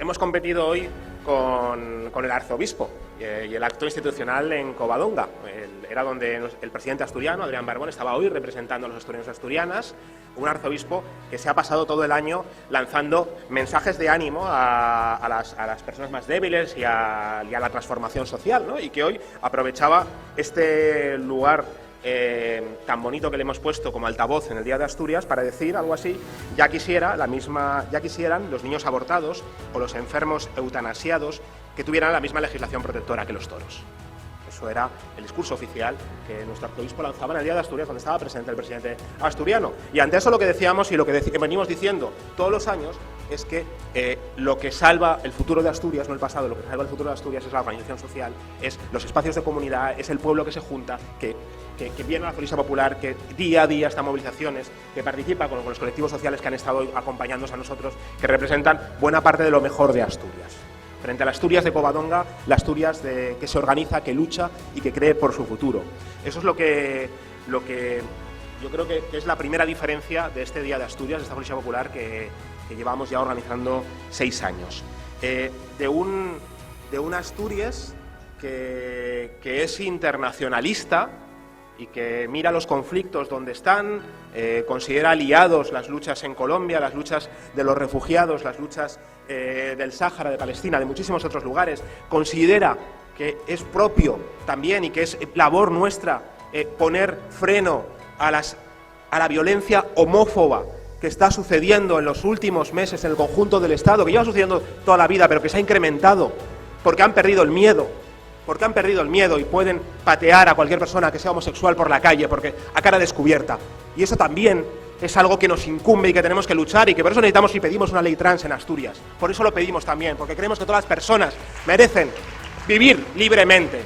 hemos competido hoy con el arzobispo y el acto institucional en Covadonga. Era donde el presidente asturiano, Adrián Barbón, estaba hoy representando a los asturianos y asturianas, un arzobispo que se ha pasado todo el año lanzando mensajes de ánimo a las personas más débiles y a la transformación social, ¿no? Y que hoy aprovechaba este lugar tan bonito que le hemos puesto como altavoz en el Día de Asturias para decir algo así: ya quisieran los niños abortados o los enfermos eutanasiados que tuvieran la misma legislación protectora que los toros. Eso era el discurso oficial que nuestro arzobispo lanzaba en el Día de Asturias, donde estaba presente el presidente asturiano. Y ante eso lo que decíamos y lo que venimos diciendo todos los años es que lo que salva el futuro de Asturias, no el pasado, lo que salva el futuro de Asturias es la organización social, es los espacios de comunidad, es el pueblo que se junta, que viene a la Policía Popular, que día a día está en movilizaciones, que participa con los colectivos sociales que han estado acompañándonos a nosotros, que representan buena parte de lo mejor de Asturias. Frente a la Asturias de Covadonga, la Asturias que se organiza, que lucha y que cree por su futuro. Eso es lo que yo creo que es la primera diferencia de este Día de Asturias, de esta Policía Popular que llevamos ya organizando 6 años. De una Asturias que es internacionalista y que mira los conflictos donde están, considera aliados las luchas en Colombia, las luchas de los refugiados, las luchas del Sáhara, de Palestina, de muchísimos otros lugares, considera que es propio también y que es labor nuestra poner freno a la violencia homófoba que está sucediendo en los últimos meses en el conjunto del Estado, que lleva sucediendo toda la vida, pero que se ha incrementado porque han perdido el miedo. Porque han perdido el miedo y pueden patear a cualquier persona que sea homosexual por la calle, porque a cara descubierta. Y eso también es algo que nos incumbe y que tenemos que luchar, y que por eso necesitamos y pedimos una ley trans en Asturias. Por eso lo pedimos también, porque creemos que todas las personas merecen vivir libremente.